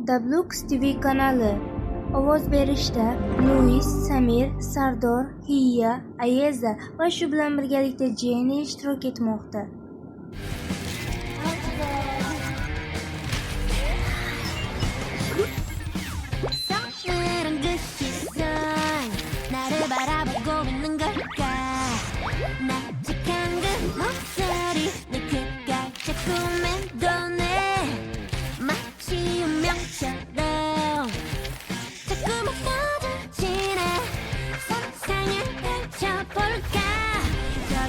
Dablux TV kanali. Ovoz berishda Luis, Samir, Sardor, Hiya, Ayeza va shu bilan birgalikda Jenny ishtirok etmoqda.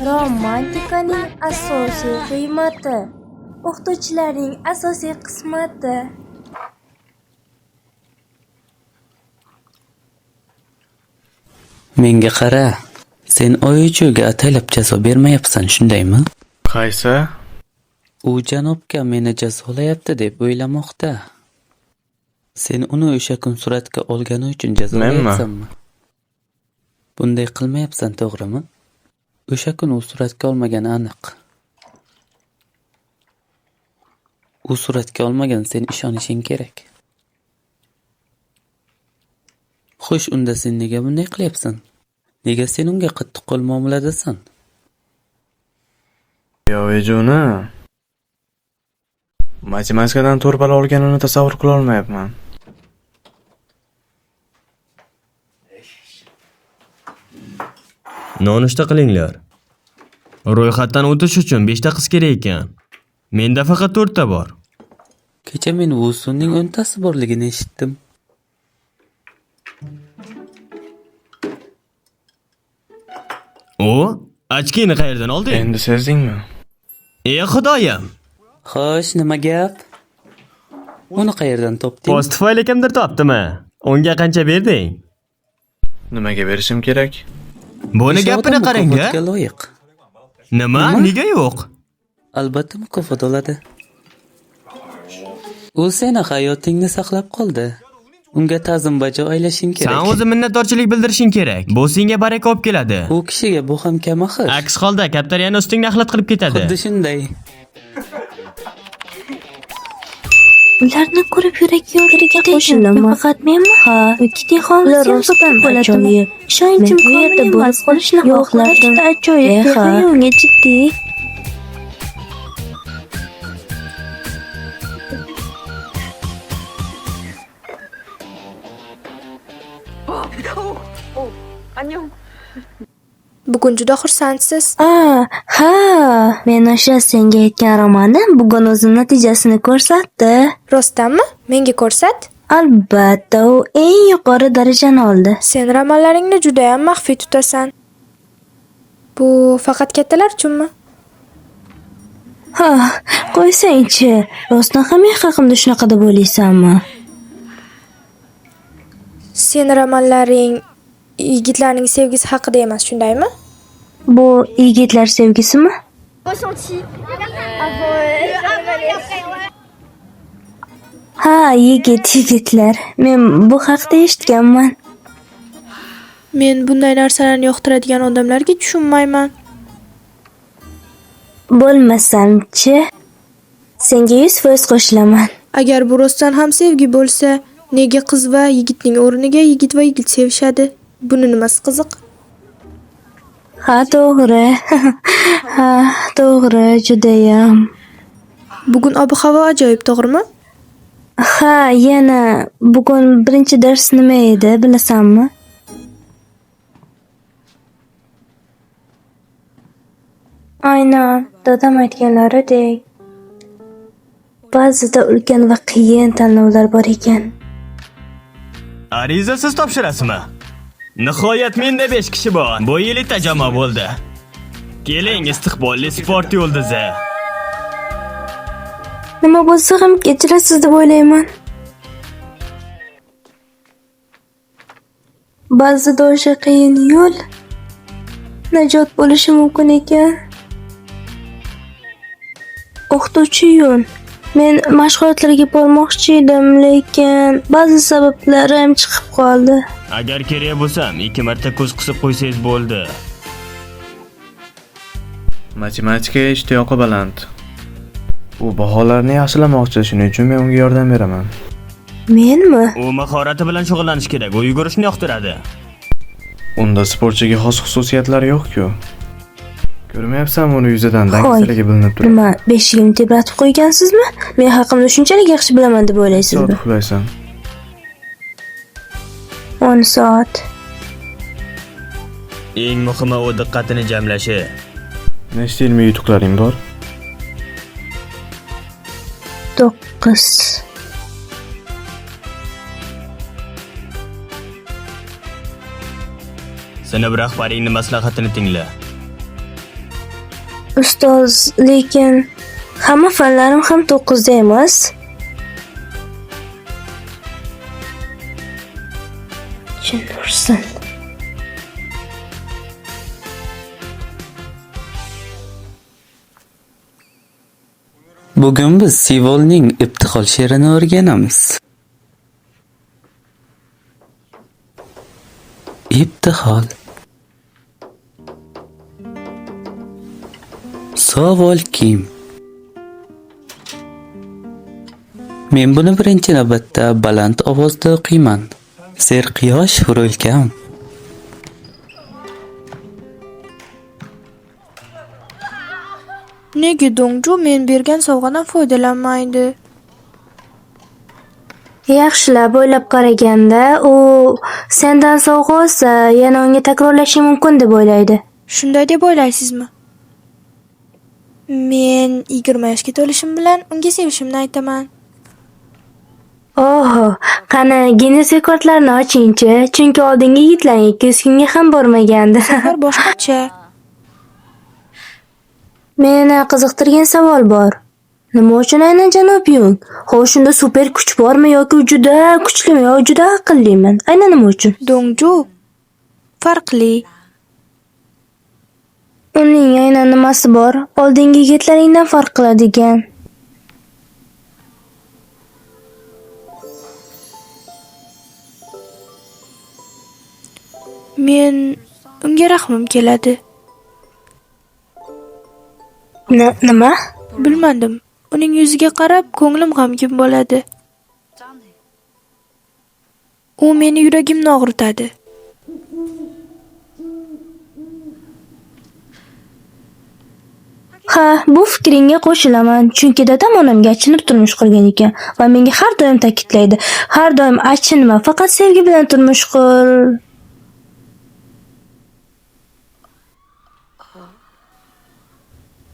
Romantikaning asosiy qiymati. O'qituvchilarning asosiy qismati. Menga qara. Sen Oyijo'ga ataylab jazo bermayapsan, shundaymi? Qaysi? U janobga meni jazolayapti deb o'ylamoqda. Sen uni o'sha kun suratga olgani uchun jazolayapsanmi? Bunday qilmayapsan, to'g'rimi? O'sha kun u suratga olmagani aniq. U suratga olmagan, sen ishonishing kerak. Xo'sh, unda sen nega bunday qilyapsan? Nega sen unga qattiqqo'l muomaladasan? Oyijo'ni matematikadan 4 ball olganini tasavvur qila olmayapman. Nonushta qilinglar. Ro'yxatdan o'tish uchun 5 ta qiz kerak ekan. Menda faqat 4 ta bor. Kecha men Vusunning 10 tasi borligini eshitdim. O, ochkini qayerdan olding? Endi sezdingmi? Ey xudoyim. Xo'sh, nima gap? Uni qayerdan topding? Post tufayli kimdir topdimi? Unga qancha berding? Nimaga berishim kerak? Buni gapini qarang-a. Mukofotga loyiq. Nima? Nega yo'q? Albatta mukofot oladi. U seni hayotingni saqlab qoldi. Unga ta'zim bajo aylashing kerak. Sen o'zi minnatdorchilik bildirishing kerak. Bu senga baraka olib keladi. U kishiga bu ham kamaxir. Aks holda kaptariyani ustingni axlat qilib ketadi. Xuddi shunday. Ularni ko'rib yurak yo'liga qo'shilaman. Faqat menmi? Ha, ikkita holat rostdan ajoyib. Ishonchim komil emas. Qolishni xohlardim. Ajoyib. Unga jiddiy. Bugun juda xursandsiz. Ha, men o'sha senga aytgan romanim bugun o'z natijasini ko'rsatdi. Rostdanmi? Menga ko'rsat. Albatta, u eng yuqori darajani oldi. Sen romanlaringni juda ham maxfiy tutasan. Bu faqat kattalar uchunmi? Ha, qo'ysang-chi. Rostdan ham men haqimda shunaqa deb o'ylaysanmi? Sen romanlaring yigitlarning sevgisi haqida emas, shundaymi? Bu yigitlar sevgisimi? Ha, yigitlar. Men bu haqda eshitganman. Men bunday narsalarni yoqtiradigan odamlarga tushunmayman. Bo'lmasam-chi? Senga 100% qo'shilaman. Agar bu rostdan ham sevgi bo'lsa, nega qiz va yigitning o'rniga yigit va yigit sevishadi? Buni nimasi qiziq? Ha, to'g'ri. Ha, to'g'ri, judayam. Bugun ob-havo ajoyib, to'g'rimi? Ha, yana bugun birinchi dars nima edi, bilasanmi? Aynan, dadam aytganlaridek. Ba'zida ulkan va qiyin tanlovlar bor ekan. Ariza siz topshirasizmi? Nihoyat menda 5 kishi bor. Bu yil jamoa bo'ldi. Keling, istiqbolli sport yulduzi. Nima bo'lsa ham kechirasiz deb o'ylayman. Ba'zida o'sha qiyin yo'l najot bo'lishi mumkin ekan. O'qituvchi yo'l. Men mashg'ulotlarga bormoqchi edim, lekin ba'zi sabablarim chiqib qoldi. Agar kerak bo'lsam, 2 marta ko'z qisib qo'ysangiz bo'ldi. Matematikaga ishtiyoqi baland. U baholarni yaxshilamoqchi, shuning uchun men unga yordam beraman. Menmi? U mahorati bilan shug'ullanish kerak. U yugurishni yoqtiradi. Unda sportchiga xos xususiyatlari yo'q-ku. Ko'rmayapsanmi uni yuzidan Hoy, dangasaligi bilinib turibdi. Nima, beshigimni tebratib qo'ygansizmi? Men haqimda shunchalik yaxshi bilaman deb Soat o'ylaysizmi? uxlaysan. 10 soat. Eng muhimi u diqqatini jamlashi. Nechta ilmiy yutuqlaring bor? 9. Sinf rahbaringning maslahatini tingla. Ustoz, lekin hamma fanlarim ham 9 da emas. Jin ursin. Bugun biz Sivolning ibtihol she'rini o'rganamiz. Ibtihol. Savol kim? Men buni birinchi navbatda baland ovozda o'qiyman. Serquyosh hurulkam. Nega Dongju men bergan sovg'adan foydalanmaydi? Yaxshilab o'ylab qaraganda, u sendan sovg'a olsa, yana unga takrorlashi mumkin deb o'ylaydi. Shunday deb o'ylaysizmi? Men 20 yoshga to'lishim bilan unga sevishimni aytaman. Oho, qani Guinness rekordlarini ochingchi, chunki oldingi yigitlarning 200 kunga ham bormagandi. Bir boshqacha. Meni qiziqtirgan savol bor. Nima uchun aynan janob Yung? Xo'sh, shunda super kuch bormi yoki u juda kuchlimi yoki juda aqllimi? Aynan nima uchun? Dongju farqli. Uning aynan nimasi bor? Oldingi yigitlaringdan farq qiladigan. Men unga rahmim keladi. Nima? Bilmadim. Uning yuziga qarab ko'nglim g'amgin bo'ladi. U meni yuragimni og'ritadi. Ha, bu fikringga qo'shilaman, chunki dadam onamga achinib turmush qurgan ekan va menga har doim ta'kidlaydi. Har doim achinma, faqat sevgi bilan turmush qur.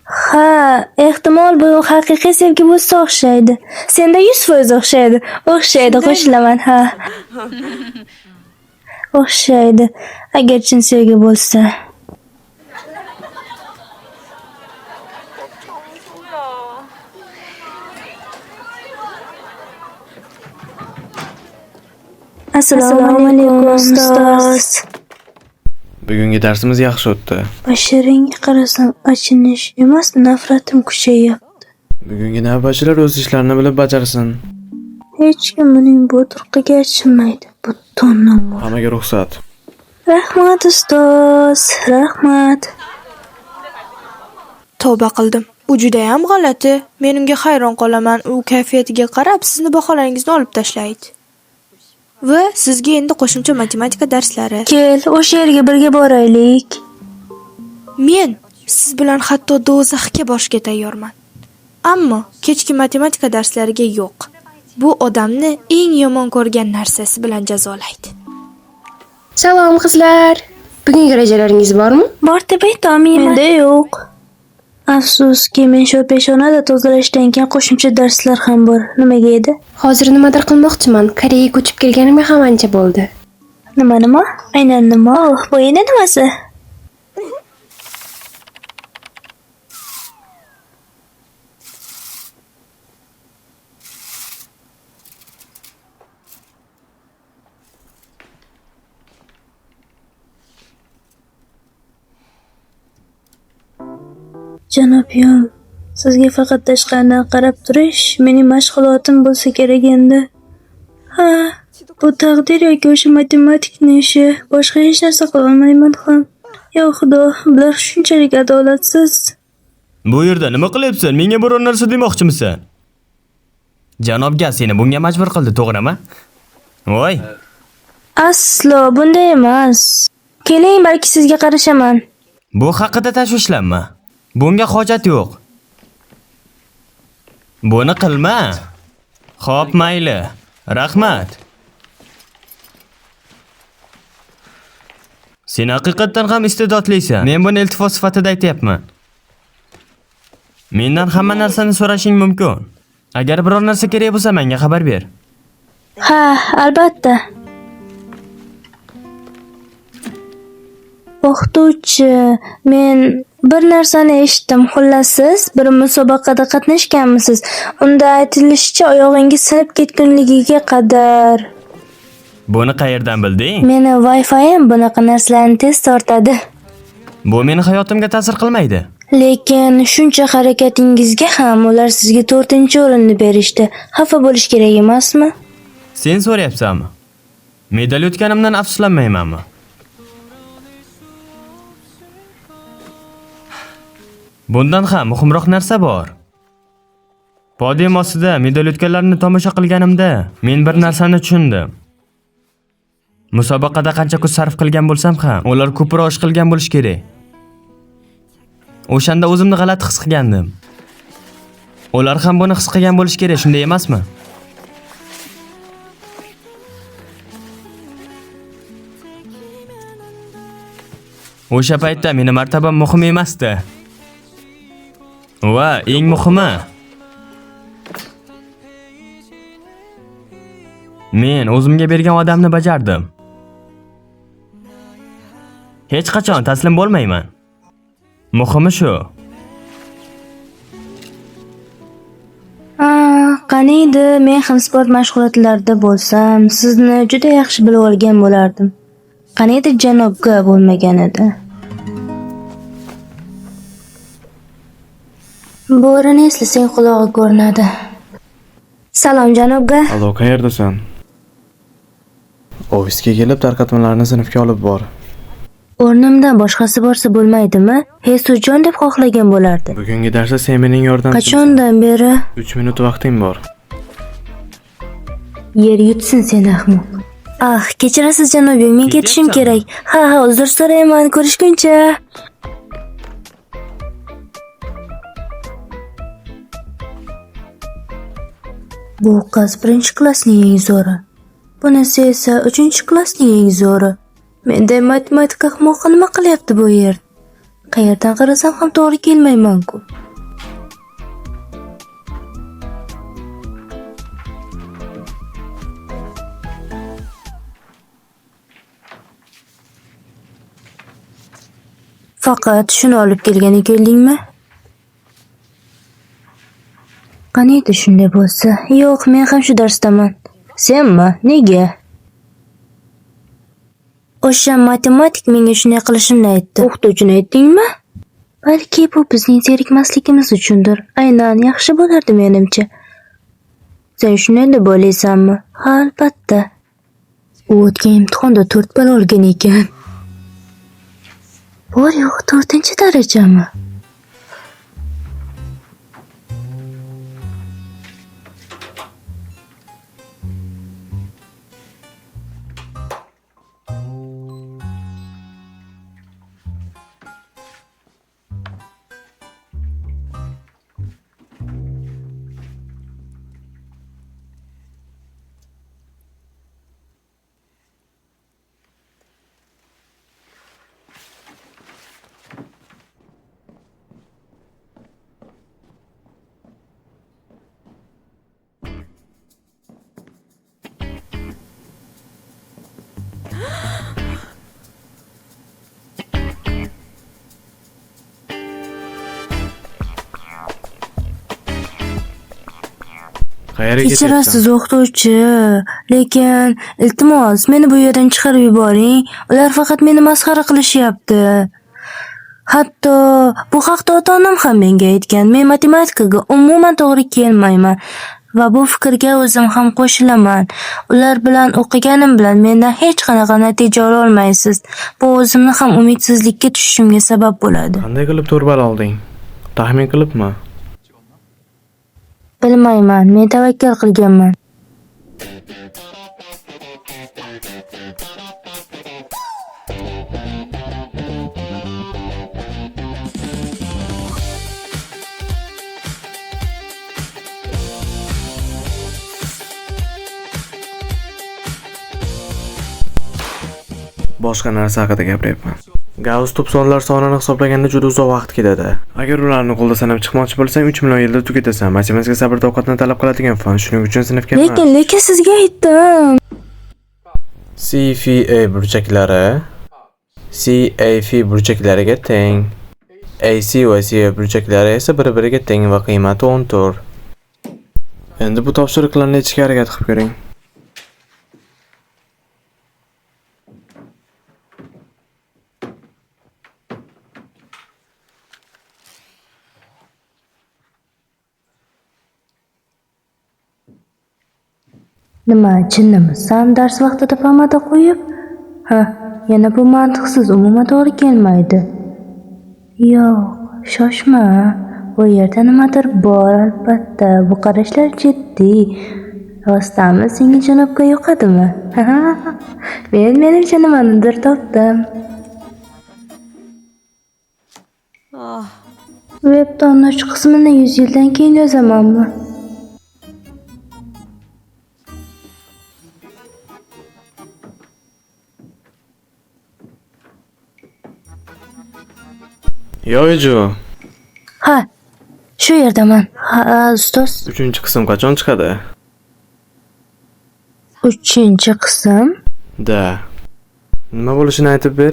Ha, ehtimol bu haqiqiy sevgi bo'lsa o'xshaydi. Senda 100% o'xshaydi. O'xshaydi, qo'shilaman, ha. O'xshaydi. Agar chin sevgi bo'lsa. Assalomu alaykum, ustoz. Bugungi darsimiz yaxshi o'tdi. Basharangga qarasam, achinish emas, nafratim kuchayapti. Bugungi navbatchilar o'z ishlarini bilib bajarsin. Hech kim uning bu turqiga achinmaydi. Bu tonnom bor. Hammaga ruxsat. Rahmat, ustoz. Rahmat. Tavba qildim. U juda ham g'alati. Men unga hayron qolaman. U kayfiyatiga qarab sizni baholaringizni olib tashlaydi. Va sizga endi qo'shimcha matematika darslari. Kel, o'sha yerga birga boraylik. Men siz bilan hatto do'zaxga borishga tayyorman. Ammo kechki matematika darslariga yo'q. Bu odamni eng yomon ko'rgan narsasi bilan jazolaydi. Salom qizlar. Bugungi rejalaringiz bormi? Bor deb aytolmayman. Menda yo'q. Afsuski, men shu peshonada tozalashdan keyin qo'shimcha darslar ham bor. Nimaga edi? Hozir nimadir qilmoqchiman. Koreyaga ko'chib kelganimga ham ancha bo'ldi. Nima? Aynan nima? Oh, bu endi nimasi? Janob Yung, sizga faqat tashqaridan qarab turish mening mashg'ulotim bo'lsa kerak endi. Ha, bu taqdir yoki o'sha matematikning ishi. Boshqa hech narsa qila olmayman ham. Yo xudo, bular shunchalik adolatsiz. Bu yerda nima qilyapsan? Menga biror narsa demoqchimisan? Janobga seni bunga majbur qildi, to'g'rimi? Voy, Aslo bunday emas. Keling, balki sizga qarashaman. bu haqida tashvishlanma. Bunga hojat yo'q. Buni qilma. Xo'p, mayli. Rahmat. Sen haqiqatan ham iste'dodlisan. Men buni iltifot sifatida aytayapman. Mendan hamma narsani so'rashing mumkin. Agar biror narsa kerak bo'lsa, menga xabar ber. Ha, albatta. O'qituvchi, men bir narsani eshitdim. Xullas, siz bir musobaqada qatnashganmisiz? Unda aytilishicha, oyog'ingiz sinib ketgunligiga qadar. Buni qayerdan bilding? Meni Wi-Fi'm bunaqa narsalarni tez tortadi. Bu meni hayotimga ta'sir qilmaydi. Lekin shuncha harakatingizga ham ular sizga 4-o'rinni berishdi. Xafa bo'lish kerak emasmi? Sen so'rayapsanmi? Medal yutganimdan afsuslanmaymanmi? Bundan ham muhimroq narsa bor. Podium ostida medal yutganlarni tomosha qilganimda men bir narsani tushundim. Musobaqada qancha kuch sarf qilgan bo'lsam ham, ular ko'proq ish qilgan bo'lish kerak. O'shanda o'zimni g'alati his qilgandim. Ular ham buni his qilgan bo'lish kerak, shunday emasmi? O'sha paytda meni martabam muhim emasdi. Va eng muhimi, men o'zimga bergan odamni bajardim. Hech qachon taslim bo'lmayman. Muhimi shu. Qani edi, men ham sport mashg'ulotlarida bo'lsam, sizni juda yaxshi bilib olgan bo'lardim. Qani edi janobga bo'lmaganida. Bo'rini eslasang qulog'i ko'rinadi. Salom janobga. Allo, qayerdasan? Ofisga kelib tarqatmalarni sinfga olib bor. O'rnimdan boshqasi borsa bo'lmaydimi? Hesujon deb xohlagan bo'lardi. Bugungi darsda sen mening yordamchimsan. Qachondan beri? 3 minut vaqting bor. Yer yutsin sen ahmoq. Kechirasiz janobim, men ketishim kerak. Ha, uzr so'rayman, ko'rishguncha. Bu qiz 1-klassning eng zo'ri. Bunisi esa 3-klassning eng zo'ri. Menda matematika ahmoqi nima qilyapti bu yer? Qayerdan qarasam ham to'g'ri kelmayman-ku. Faqat shuni olib kelgani keldingmi? Qani edi shunday bo'lsa? Yo'q, men ham shu darsdaman. Senmi? Nega? O'sha matematik menga shunday qilishimni aytdi. O'qituvchini aytdingmi? Balki bu bizning zerikmasligimiz uchundir. Aynan yaxshi bo'lardi menimcha. Sen shunday deb o'ylaysanmi? Ha, albatta. U o'tgan imtihonda 4 ball olgan ekan. Bor yo'q 4-darajami? Qayerga Kechirasiz o'qituvchi, lekin iltimos meni bu yerdan chiqarib yuboring. Ular faqat meni masxara qilishyapti. Hatto bu haqda ota-onam ham menga aytgan. Men matematikaga umuman to'g'ri kelmayman va bu fikrga o'zim ham qo'shilaman. Ular bilan o'qiganim bilan mendan hech qanaqa natija ola olmaysiz. Bu o'zimni ham umidsizlikka tushishimga sabab bo'ladi. Qanday qilib 4 ball olding? Taxmin qilibmi? Bilmayman, men tavakkal qilganman. Boshqa narsa haqida gapiryapman. Gauss to'psonlar sonini hisoblaganda juda uzoq vaqt ketadi. Agar ularni qo'lda sanab chiqmoqchi bo'lsang, 3 million yilda tugatasan. Matematika sabr toqatni talab qiladigan fan, shuning uchun sinfga emas. Lekin sizga aytdim. CFA burchaklari CAF burchaklariga teng. AC va CF burchaklari esa bir-biriga teng va qiymati 14. Endi bu topshiriqlarni yechishga harakat qilib ko'ring. Nima, chinnimi? Sam dars vaqtida pomada qo'yib? Ha, yana bu mantiqsiz, umuman to'g'ri kelmaydi. Yo'q, shoshma. Bu yerda nimadir bor albatta. Bu qarashlar jiddiy. Rostami senga janobga yoqadimi? Menimcha nimanidir topdim. Webdan uch qismini 100 yildan keyin yozamanmi? Yo'jo. Ha, shu yerdaman. Ha, ustoz. 3-qism qachon chiqadi? 3-qism? Da. Nima bo'lishini aytib ber.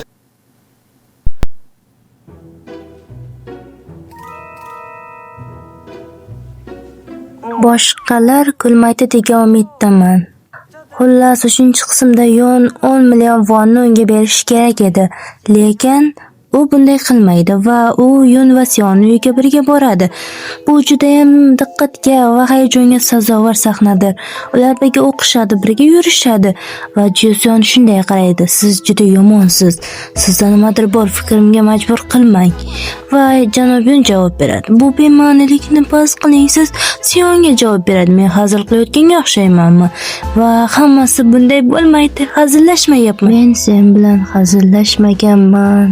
Boshqalar kulmaydi degan umiddaman. Xullas, 3-qismda 10 million vonni unga berish kerak edi. Lekin u bunday qilmaydi va u Yun va Sion uyiga birga boradi. Bu juda ham diqqatga va hayajonga sazovor sahnadir. Ular birga o'qishadi, birga yurishadi va Sion shunday qaraydi: "Siz juda yomonsiz. Sizda nimadir bor, fikrimga majbur qilmang." Va janob Yun javob beradi: "Bu bema'nilikni bas qiling." Siz Sionga javob beradi: "Men hazil qilayotganga o'xshaymanmi?" Va hammasi bunday bo'lmaydi. Hazillashmayapman. Men sen bilan hazillashmaganman.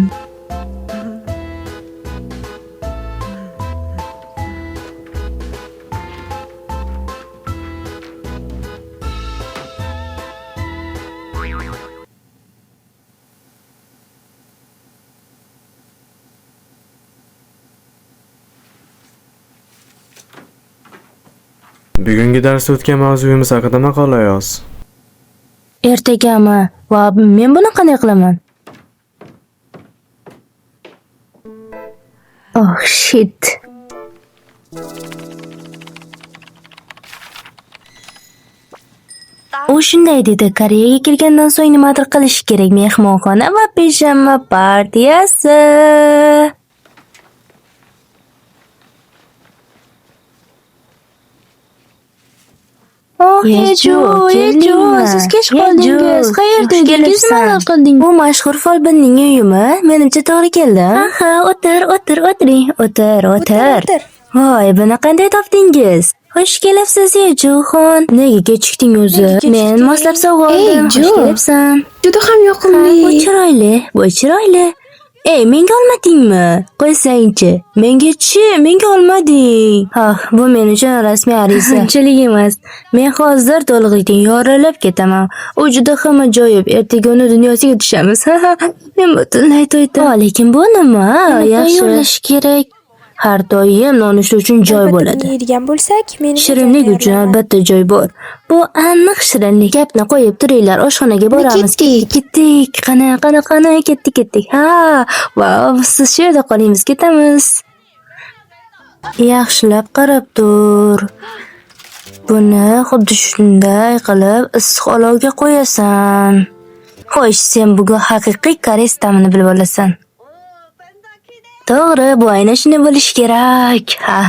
Bugungi darsda o'tgan mavzuyimiz haqida maqola yoz. Ertagami? Va men buni qanday qilaman? Oh shit. U shunday dedi: Koreyaga kelgandan so'ng nimadir qilish kerak. Mehmonxona va pijama partiyasi. Oh, Yeju, siz kech qoldingiz. Qayerda edingiz? Nima qildingiz? Bu mashhur folbinning uyimi? Menimcha to'g'ri keldi. Ha, o'tiring. O'tir. Voy, buni qanday topdingiz? Xush kelibsiz, Yejuxon. Nega kechikding o'zi? Men moslab sovg'a oldim. Xush kelibsan. Juda ham yoqimli. Bu chiroyli. Ey, menga olmadingmi? Qo'ysangchi. Menga olmading. Ha, bu men uchun rasmiy ariza. Unchalik emas. Men hozir to'liqlikdan yorilib ketaman. U juda ham ajoyib. Ertaga uni dunyosiga tushamiz. Men butunlay to'ydim. Lekin bu nima? Yaxshi yo'llash kerak. Har doim nonushta uchun joy bo'ladi. Yeydigan bo'lsak, meni Shirinlik uchun albatta joy bor. Bu aniq shirinlik. Gapni qo'yib turinglar, oshxonaga boramiz. Ketdik. Qani, ketdik. Ha, wow, siz shu yerda qolamiz, ketamiz. Yaxshilab qarab tur. Buni xuddi shunday qilib issiq olovga qo'yasan. Xo'sh, sen bugun haqiqiy koreys ta'mini bilib olasan. To'g'ri, bu aynan shunday bo'lishi kerak. Ha.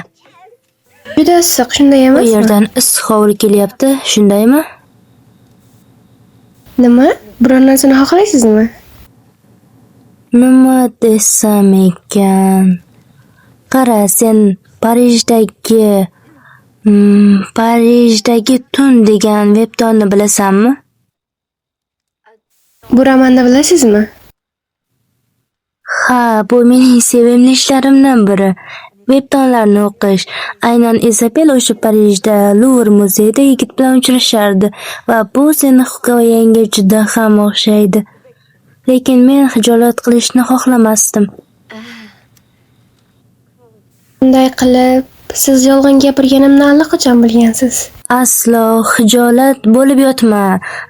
Juda issiq, shunday Bu emasmi? yerdan issiq hovli kelyapti, shundaymi? Nima? Biror narsani xohlaysizmi? Nima desam ekan? Qara, sen Parijdagi Parijdagi tun degan vebtonni bilasanmi? Bu romanni bilasizmi? Ha, bu mening sevimli ishlarimdan biri. Vebtonlarni o'qish. Aynan Izabel o'sha Parijda Luvr muzeyida yigit bilan uchrashardi va bu seni hikoyangga juda ham o'xshaydi. Lekin men hijolat qilishni xohlamasdim. Bunday qilib, siz yolg'on gapirganimni allaqachon bilgansiz. Aslo hijolat bo'lib yotma.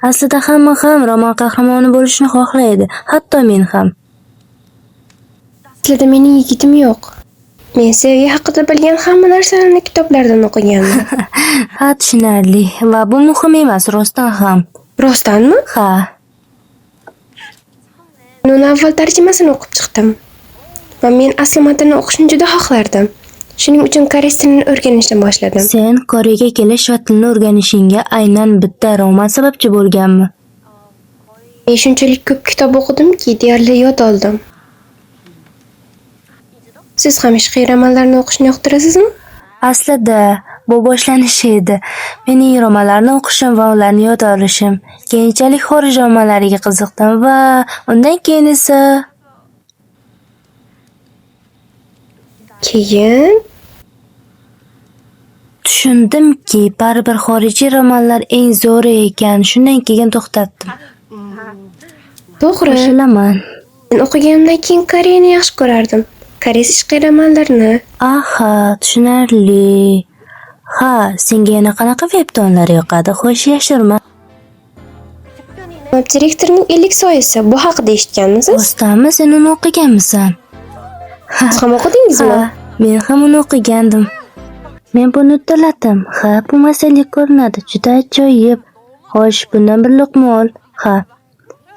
Aslida hamma ham roman qahramoni bo'lishni xohlaydi, hatto men ham. Aslida mening yigitim yo'q. Men sevgi haqida bilgan hamma narsalarni kitoblardan o'qiganman. Ha, tushunarli va bu muhim emas, rostdan ham. Rostdanmi? Ha. Men uni avval tarjimasini o'qib chiqdim. Va men asli matnni o'qishni juda xohlardim. Shuning uchun koreys tilini o'rganishni boshladim. Sen Koreyaga kelish va tilni o'rganishingga aynan bitta roman sababchi bo'lganmi? Men shunchalik ko'p kitob o'qidimki, deyarli yod oldim. Siz ham ishqiy romanlarni o'qishni yoqtirasizmi? Aslida bu boshlanishi edi. Mening romanlarni o'qishim va ularni yod olishim. Keyinchalik xorij romanlariga qiziqdim va undan keyin esa Keyin tushundimki, baribir xorijiy romanlar eng zo'ri ekan. Shundan keyin to'xtatdim. to'g'ri. Qo'shilaman. Men o'qiganimdan keyin Koreyani yaxshi ko'rardim. Koreys ishqiy romanlarini. Aha, tushunarli. Ha, senga yana qanaqa vebtonlar yoqadi? Xo'sh, yashirma. Direktorning 50 soyasi bu haqida eshitganmisiz? Rostdanmi, sen uni o'qiganmisan? Siz ham o'qidingizmi? Ha, men ham uni o'qigandim. Men buni uddaladim. Ha, bu masala ko'rinadi. Juda ajoyib. Xo'sh, bundan bir luqma ol. Ha.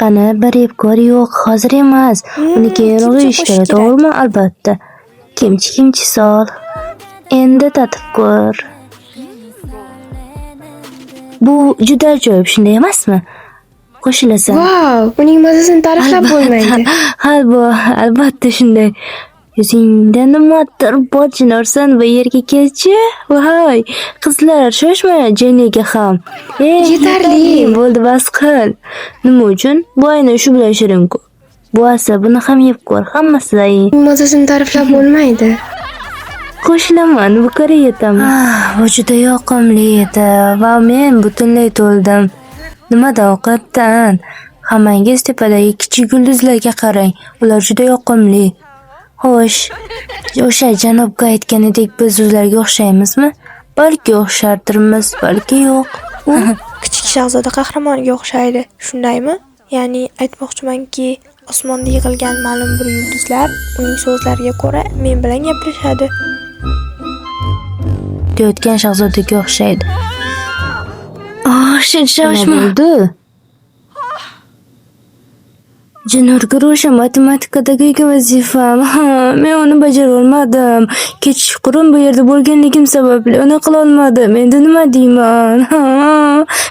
Qani, bir yeb ko'r. Yo'q, hozir emas. Uni keyinroq yeyish kerak, to'g'rimi? Albatta. Kimchi sol. Endi tatib ko'r. Bu juda ajoyib, shunday emasmi? Qo'shilasan. Vau, uning mazasini ta'riflab bo'lmaydi. Albatta shunday. Yuzingda nimadir bojinarsan va yerga kelchi. Voy, qizlar, shoshma Jenniga ham. Yetarli. Bo'ldi, bas qil. Nima uchun? Bu aynan shu bilan shirin-ku. Bu asa buni ham yeb ko'r, hammasidan ye. Uning mazasini ta'riflab bo'lmaydi. Qo'shilaman, bu Koreyadan. Bu juda yoqimli edi va men butunlay to'ldim. Nimadan ovqatdan? Hammangiz tepadagi kichik yulduzlarga qarang. Ular juda yoqimli. Xo'sh, o'sha janobga aytganidek biz ularga o'xshaymizmi? Balki o'xshardirmiz, balki yo'q. Kichik shahzoda qahramoniga o'xshaydi, shundaymi? Ya'ni aytmoqchimanki, osmonda yig'ilgan ma'lum bir yulduzlar uning so'zlariga ko'ra men bilan gaplashadi. Deyotgan shahzodaga o'xshaydi. Shoshma. Jinurga o'sha matematikadagi vazifam. Men uni bajara olmadim. Kechqurun bu yerda bo'lganligim sababli uni qila olmadim. Endi nima deyman?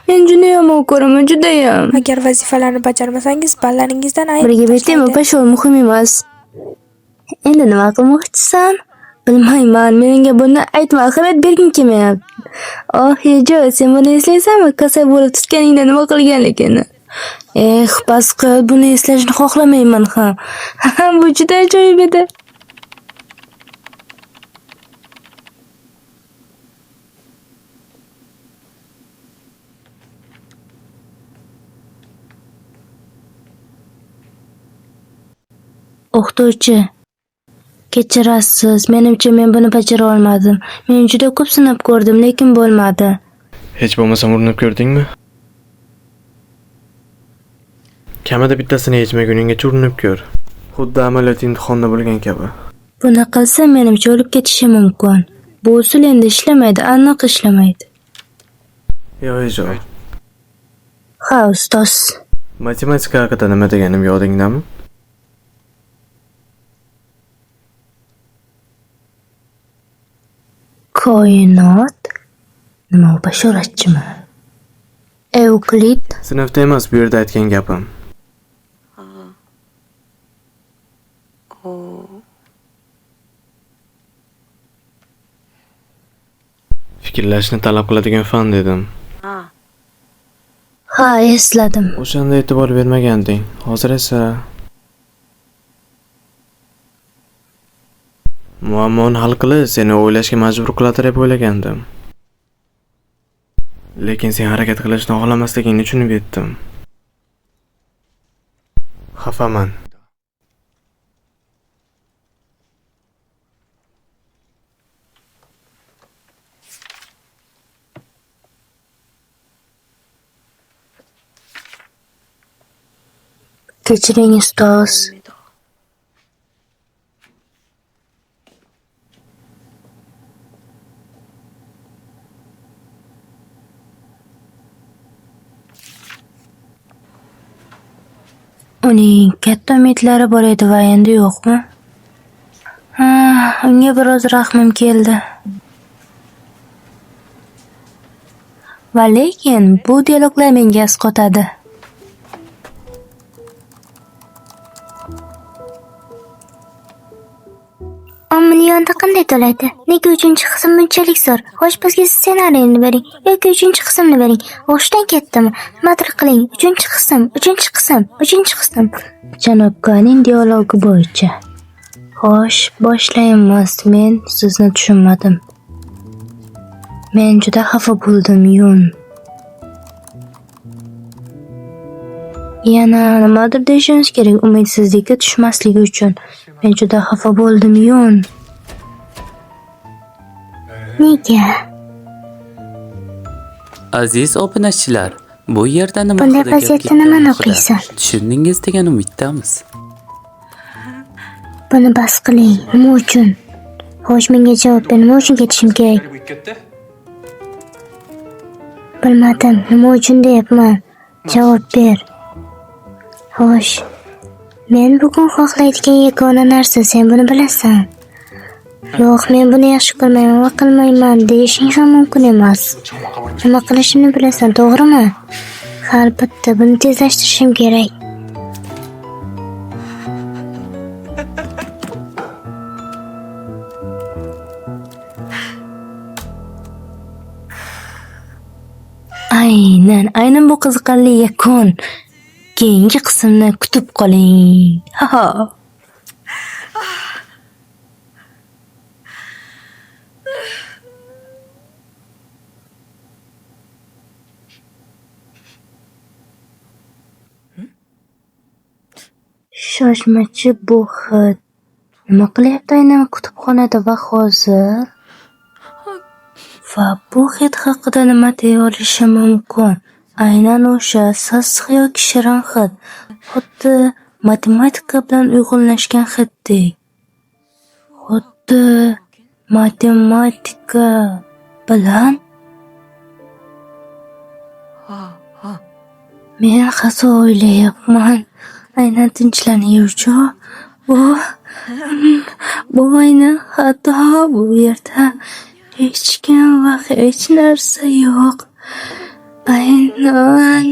Men juda yomon ko'raman, judayam. Agar vazifalarni bajarmasangiz, ballaringizdan ayirib Birga betaymi? Pashol muhim emas. Endi nima qilmoqchisan? Bilmayman, menga buni aytma, ahamiyat bergim kelmayapti. Yejo, sen buni eslaysanmi? Kasal bo'lib tutganingda nima qilganligini? Bas qil, buni eslashni xohlamayman ham. Bu juda ajoyib edi. O'qituvchi, kechirasiz. Menimcha men buni bajara olmadim. Men juda ko'p sinab ko'rdim, lekin bo'lmadi. Hech bo'lmasa urinib ko'rdingmi? Kamida bittasini yechmaguninggacha urinib ko'r. Xuddi amaliyot imtihonida bo'lgan kabi. Buni qilsam menimcha o'lib ketishi mumkin. Bu usul endi ishlamaydi, aniq ishlamaydi. Yo'q. Ha, ustoz. Matematika haqida nima deganim yodingdami? Koinot nima u bashoratchimi? Euklid Sinfda emas, bu yerda aytgan gapim. fikrlashni talab qiladigan fan dedim. Ha, esladim. O'shanda e'tibor bermaganding. Hozir esa muammoni hal qilib seni o'ylashga majbur qiladi deb o'ylagandim. Lekin sen harakat qilishni xohlamasligingni tushunib yetdim. Xafaman. Kechiring, ustoz. Uning katta umidlari bor edi va endi yo'qmi? Unga biroz rahmim keldi. Va lekin bu dialoglar menga asqotadi. Millionda qanday to'laydi? Nega 3-qism bunchalik zo'r? Xo'sh, bizga ssenariyni bering yoki 3-qismni bering. O'shdan ketdimi? Nimadir qiling. 3-qism. Janob Kaning dialogi bo'yicha. Xo'sh, boshlaymiz. Men sizni tushunmadim. Men juda xafa bo'ldim, Yun. Yana nimadir deyishimiz kerak, umidsizlikka tushmasligi uchun. Men juda xafa bo'ldim, Yun. Nega? Aziz obunachilar, bu yerda nima Bunday haqida gap vaziyatda nimani ketgani o'qiysan? haqida tushundingiz degan umiddamiz. Buni bas qiling. Nima uchun? Xo'sh, menga javob ber. Nima uchun ketishim kerak? Bilmadim. Nima uchun deyapman? Javob ber. Xo'sh. Men bugun xohlaydigan yagona narsa sen buni bilasan. Yo'q, men buni yaxshi ko'rmayman va qilmayman deyishing ham mumkin emas. Nima qilishimni bilasan, to'g'rimi? Ha, albatta, buni tezlashtirishim kerak. Aynan bu qiziqarli yakun. Keyingi qismni kutib qoling. Ha. Shoshmachi bu hid. Nima qilyapti aynan kutubxonada va hozir? Va bu hid haqida nima deya olishi mumkin? Aynan o'sha sassiq yoki shirin hid. Xuddi matematika bilan uyg'unlashgan hiddek. Xuddi matematika bilan men xato o'ylayapman. Aynan tinchlanuvchi bu aynan xato. Bu yerda hech kim va hech narsa yo'q. Aynan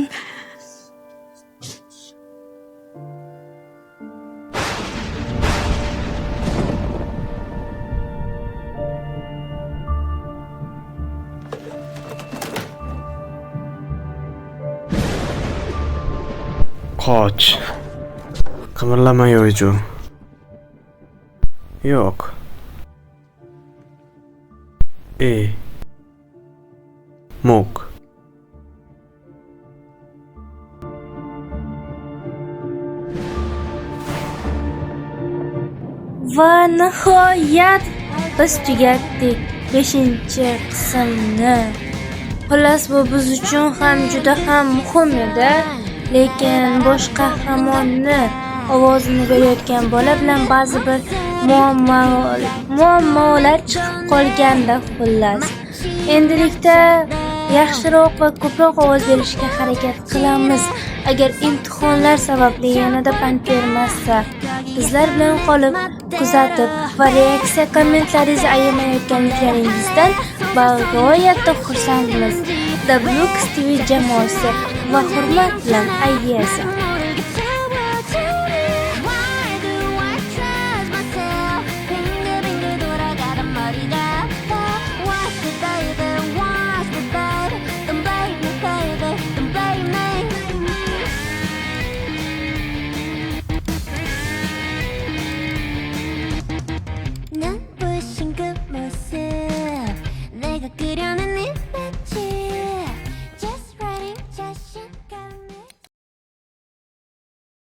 qoch. Qimirlama Yoyju. Yo'q. Muk. va nihoyat biz tugatdik 5-qismni. Xullas, bu biz uchun ham juda ham muhim edi. Lekin bosh qahramonni ovozini berayotgan bola bilan ba'zi bir muammolar chiqib qolganda, xullas. Endilikda yaxshiroq va ko'proq ovoz berishga harakat qilamiz. Agar imtihonlar sababli yanada pand bermasa, bizlar bilan qolib, kuzatib va reaksiya kommentlaringizni ayamayotganliklaringizdan bag'oyatda xursandmiz. The Blue TV jamoasi va hurmat bilan Ayyeza. 머리가 아파. Why should I even want 作ら